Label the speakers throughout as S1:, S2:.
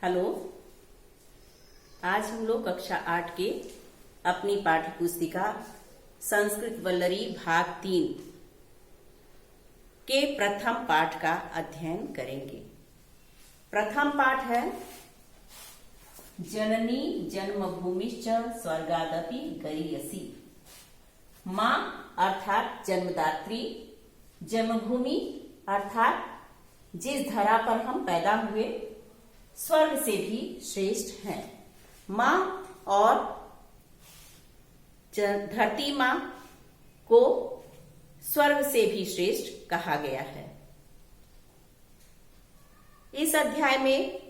S1: Hello. आज हम लोग कक्षा 8 के अपनी पाठ्य पुस्तिका संस्कृत वल्लरी भाग 3 के प्रथम पाठ का अध्ययन करेंगे। प्रथम पाठ है जननी जन्मभूमिश्च स्वर्गादपि गरीयसी। माँ अर्थात जन्मदात्री, जन्मभूमि अर्थात जिस धरा पर हम पैदा हुए स्वर्ग से भी श्रेष्ठ हैं। माँ और धरती माँ को स्वर्ग से भी श्रेष्ठ कहा गया है। इस अध्याय में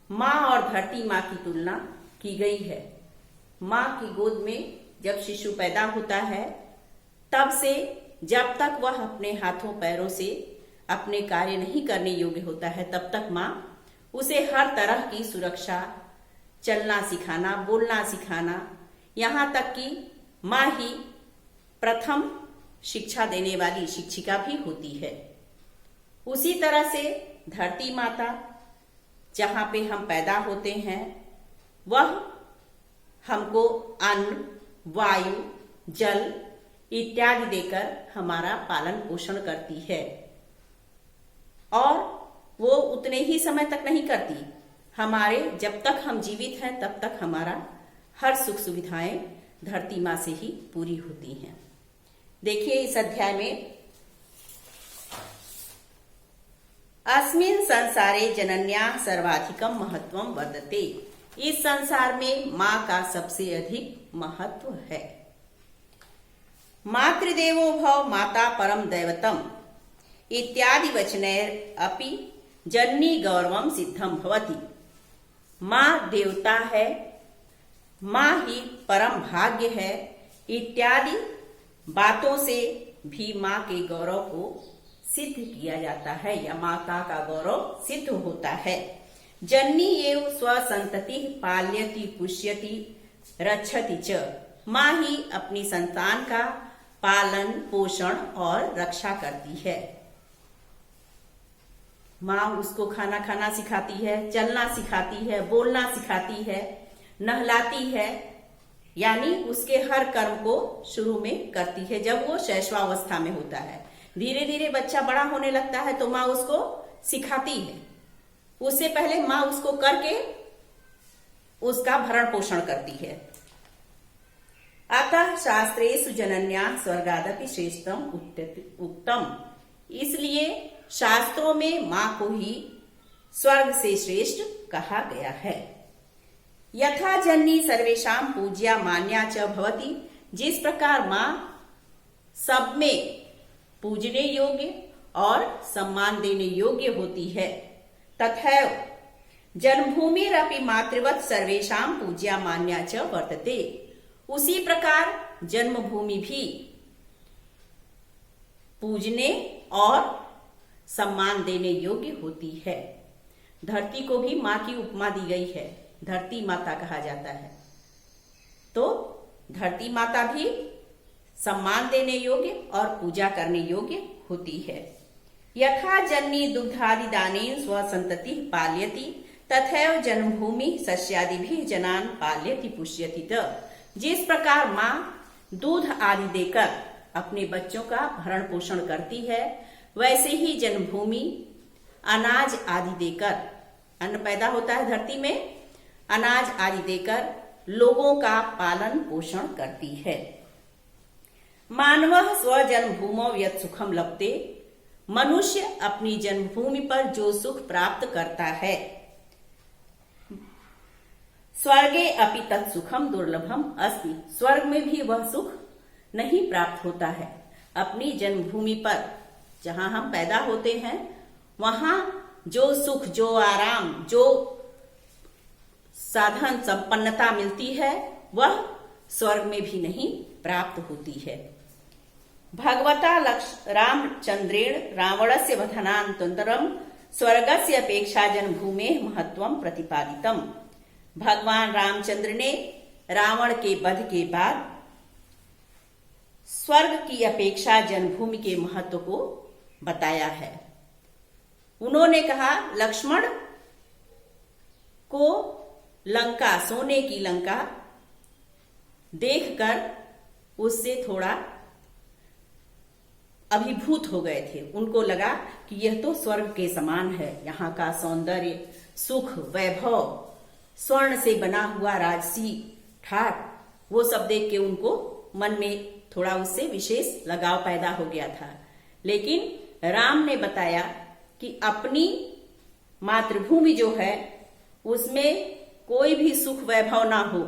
S1: माँ और धरती माँ की तुलना की गई है। माँ की गोद में जब शिशु पैदा होता है तब से जब तक वह अपने हाथों पैरों से अपने कार्य नहीं करने योग्य होता है तब तक माँ उसे हर तरह की सुरक्षा, चलना सिखाना, बोलना सिखाना, यहाँ तक कि माँ ही प्रथम शिक्षा देने वाली शिक्षिका भी होती है। उसी तरह से धरती माता जहाँ पे हम पैदा होते हैं वह हमको अन्न, वायु, जल इत्यादि देकर हमारा पालन पोषण करती है और वो उतने ही समय तक नहीं करती। हमारे जब तक हम जीवित हैं तब तक हमारा हर सुख सुविधाएं धरती माँ से ही पूरी होती हैं। देखिए इस अध्याय में अस्मिन् संसारे जनन्या सर्वाधिकम महत्वम वर्तते। इस संसार में माँ का सबसे अधिक महत्व है। मातृदेवो भव माता परम दैवतम इत्यादि वचनैर अपि जननी गौरवम सिद्धम भवति। माँ देवता है, माँ ही परम भाग्य है इत्यादि बातों से भी माँ के गौरव को सिद्ध किया जाता है या माता का गौरव सिद्ध होता है। जननी एव स्वसंतति पाल्यति पुष्यति रक्षति च। माँ ही अपनी संतान का पालन पोषण और रक्षा करती है। माँ उसको खाना खाना सिखाती है, चलना सिखाती है, बोलना सिखाती है, नहलाती है, यानी उसके हर कर्म को शुरू में करती है जब वो शैशवावस्था में होता है। धीरे धीरे बच्चा बड़ा होने लगता है तो माँ उसको सिखाती है। उससे पहले माँ उसको करके उसका भरण पोषण करती है। अतः शास्त्रेषु जनन्या स्वर्गादपि श्रेष्ठम उक्तम। इसलिए शास्त्रों में माँ को ही स्वर्ग से श्रेष्ठ कहा गया है। यथा जननी सर्वेषां पूज्या मान्या च भवति। जिस प्रकार माँ सब में पूजने योग्य और सम्मान देने योग्य होती है तथैव जन्मभूमिरपि मातृवत् सर्वेषां पूज्या मान्या च वर्तते। उसी प्रकार जन्मभूमि भी पूजने और सम्मान देने योग्य होती है। धरती को भी माँ की उपमा दी गई है, धरती माता कहा जाता है। तो धरती माता भी सम्मान देने योग्य और पूजा करने योग्य होती है। यथा जननी दुग्धादि दानेन स्वसंतति पाल्यति तथैव जन्मभूमि सस्यादि भी जनान पाल्यति पुष्यति च। जिस प्रकार माँ दूध आदि देकर अपने बच्चों का भरण पोषण करती है वैसे ही जन्मभूमि अनाज आदि देकर, अन्न पैदा होता है धरती में, अनाज आदि देकर लोगों का पालन पोषण करती है। मानवः स्वजन्मभूमौ यत् सुखम लभते। मनुष्य अपनी जन्मभूमि पर जो सुख प्राप्त करता है स्वर्गे अपि तत् सुखम दुर्लभम अस्ति। स्वर्ग में भी वह सुख नहीं प्राप्त होता है। अपनी जन्मभूमि पर जहां हम पैदा होते हैं वहां जो सुख, जो आराम, जो साधन संपन्नता मिलती है वह स्वर्ग में भी नहीं प्राप्त होती है। भगवता रामचंद्रेण रावणस्य वधनानन्तरं स्वर्गस्य अपेक्षा जन्मभूमेः महत्वं प्रतिपादितम्। भगवान रामचंद्र ने रावण के वध के बाद स्वर्ग की अपेक्षा जन्मभूमि के महत्व को बताया है। उन्होंने कहा, लक्ष्मण को लंका, सोने की लंका देखकर उससे थोड़ा अभिभूत हो गए थे। उनको लगा कि यह तो स्वर्ग के समान है, यहाँ का सौंदर्य, सुख, वैभव, स्वर्ण से बना हुआ राजसी ठाट, वो सब देख के उनको मन में थोड़ा उससे विशेष लगाव पैदा हो गया था। लेकिन राम ने बताया कि अपनी मातृभूमि जो है उसमें कोई भी सुख वैभव ना हो,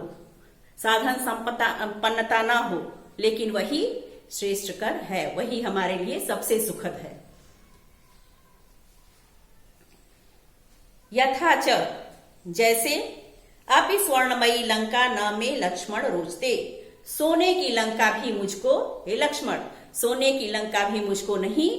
S1: साधन संपन्नता ना हो, लेकिन वही श्रेष्ठकर है, वही हमारे लिए सबसे सुखद है। यथा च, जैसे अपि स्वर्णमयी लंका न में लक्ष्मण रोचते, सोने की लंका भी मुझको, हे लक्ष्मण, सोने की लंका भी मुझको नहीं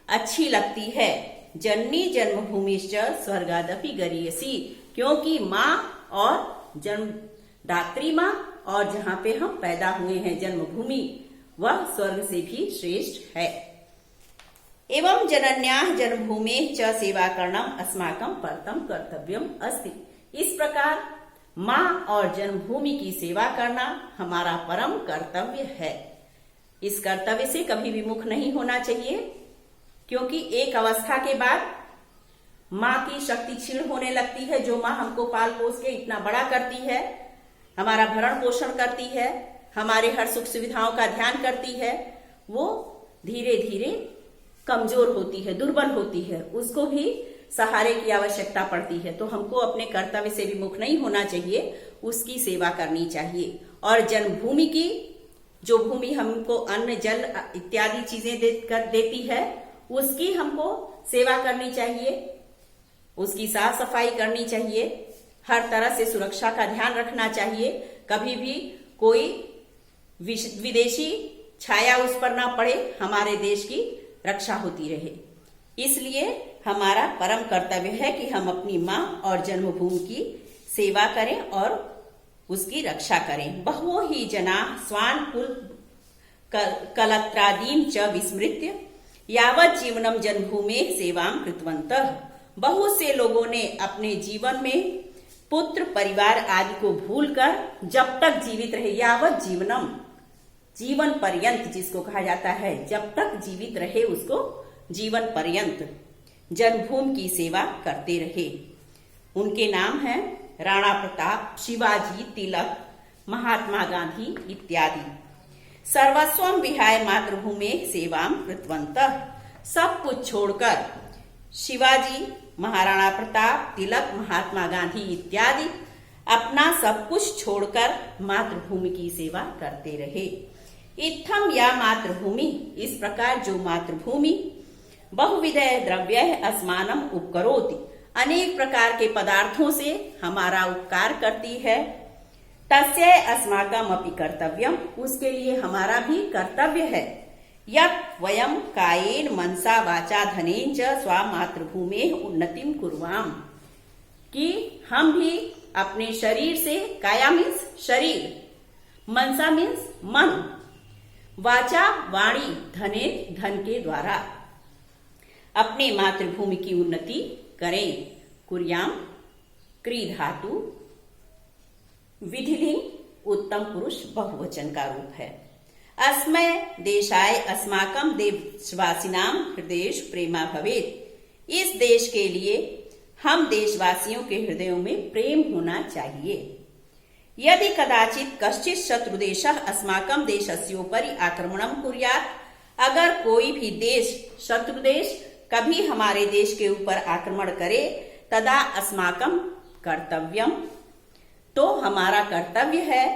S1: अच्छी लगती है। जननी जन्मभूमिश्च स्वर्गादपि गरीयसी, क्योंकि माँ और जन्मदात्री माँ और जहां पे हम पैदा हुए हैं जन्मभूमि, वह स्वर्ग से भी श्रेष्ठ है। एवं जनन्याः जन्मभूमेः च सेवा करणम अस्माकं परतम कर्तव्यम अस्ति। इस प्रकार माँ और जन्मभूमि की सेवा करना हमारा परम कर्तव्य है। इस कर्तव्य से कभी भी मुख नहीं होना चाहिए, क्योंकि एक अवस्था के बाद माँ की शक्ति क्षीण होने लगती है। जो माँ हमको पाल पोस के इतना बड़ा करती है, हमारा भरण पोषण करती है, हमारे हर सुख सुविधाओं का ध्यान करती है, वो धीरे धीरे कमजोर होती है, दुर्बल होती है, उसको भी सहारे की आवश्यकता पड़ती है। तो हमको अपने कर्तव्य से भी मुख नहीं होना चाहिए, उसकी सेवा करनी चाहिए। और जन्मभूमि की, जो भूमि हमको अन्न जल इत्यादि चीजें देती है, उसकी हमको सेवा करनी चाहिए, उसकी साफ सफाई करनी चाहिए, हर तरह से सुरक्षा का ध्यान रखना चाहिए। कभी भी कोई विदेशी छाया उस पर ना पड़े, हमारे देश की रक्षा होती रहे। इसलिए हमारा परम कर्तव्य है कि हम अपनी माँ और जन्मभूमि की सेवा करें और उसकी रक्षा करें। बहवो ही जना स्वान कुल कलत्रादीन च विस्मृत्य यावत जीवनम जन्मभूमेः सेवां कृतवन्तः। बहुत से लोगों ने अपने जीवन में पुत्र परिवार आदि को भूलकर जब तक जीवित रहे, यावत जीवनम, जीवन पर्यंत जिसको कहा जाता है, जब तक जीवित रहे उसको जीवन पर्यंत जन्मभूमि की सेवा करते रहे। उनके नाम हैं राणा प्रताप, शिवाजी, तिलक, महात्मा गांधी इत्यादि। सर्वस्वम विहाय मातृभूमि सेवां कृतवन्तः। सब कुछ छोड़कर शिवाजी, महाराणा प्रताप, तिलक, महात्मा गांधी इत्यादि अपना सब कुछ छोड़कर मातृभूमि की सेवा करते रहे। इत्थम या मातृभूमि, इस प्रकार जो मातृभूमि बहुविधय द्रव्य अस्मानम उपकरोति, अनेक प्रकार के पदार्थों से हमारा उपकार करती है। तस्य अस्माकम अपि कर्तव्यम, उसके लिए हमारा भी कर्तव्य है। यत् वयम कायेन मनसा वाचा धनेन च स्वामातृभूमेः उन्नतिं कुर्वाम, कि हम भी अपने शरीर से, काया मीन्स शरीर, मनसा मीन्स मन, वाचा वाणी, धने धन के द्वारा अपने मातृभूमि की उन्नति करें। कुर्याम क्री धातु विधिलिंग उत्तम पुरुष बहुवचन का रूप है। अस्मय देशाय अस्माकम देशवासिनाम हृदयेष प्रेमा भवेत्। इस देश के लिए हम देशवासियों के हृदयों में प्रेम होना चाहिए। यदि कदाचित कश्चित् शत्रुदेशः अस्माकं देशस्योपरि आक्रमणं कुर्यात्, अगर कोई भी देश, शत्रु देश कभी हमारे देश के ऊपर आक्रमण करे, तदा अस्माकं कर्तव्यम, तो हमारा कर्तव्य है,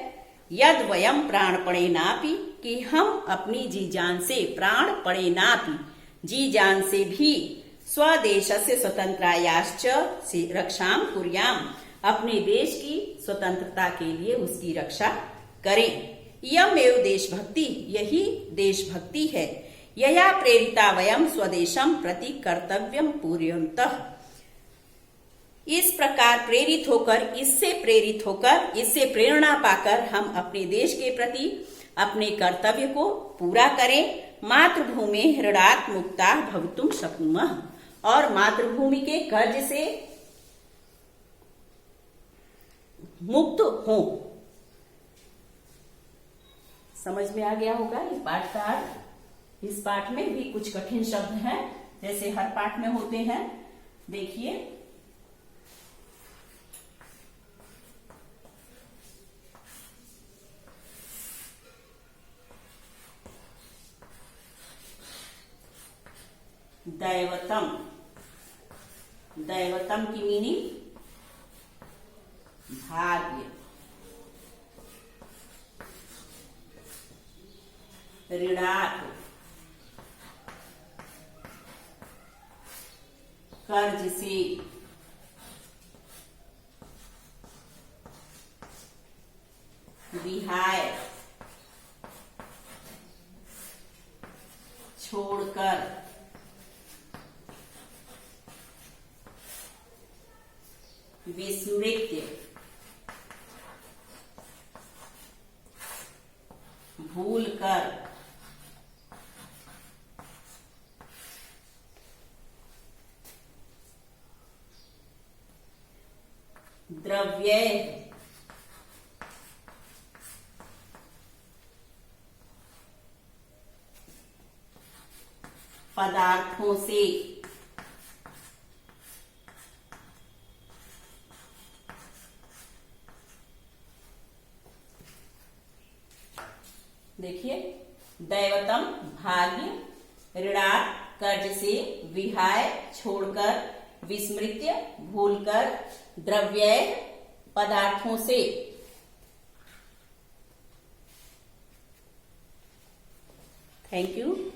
S1: यद वयम प्राणपणेनापि, कि हम अपनी जी जान से, प्राणपणेनापि जी जान से भी, स्वदेशस्य स्वतंत्रायाश्च रक्षां कुर्याम, अपने देश की स्वतंत्रता के लिए उसकी रक्षा करें। यमेव देशभक्ति, यही देशभक्ति है। यया प्रेरिता वयम स्वदेशम प्रति कर्तव्यम पूर्यन्तः। इस प्रकार प्रेरित होकर, इससे प्रेरणा पाकर हम अपने देश के प्रति अपने कर्तव्य को पूरा करें। मातृभूमि ऋणात् मुक्ता भवितुम शक्नुमः, और मातृभूमि के कर्ज से मुक्त हो। समझ में आ गया होगा इस पाठ का अर्थ। इस पाठ में भी कुछ कठिन शब्द हैं, जैसे हर पाठ में होते हैं। देखिए, दैवतम। दैवतम की मीनिंग भाग्य। ऋणात् कर्ज से। विहाय छोड़कर। विस्मृत्य भूल कर। द्रव्य पदार्थों से। देखिए, दैवतम भाग्य, ऋणात् कर्ज से, विहाय छोड़कर, विस्मृत्य भूलकर, द्रव्य पदार्थों से। Thank you.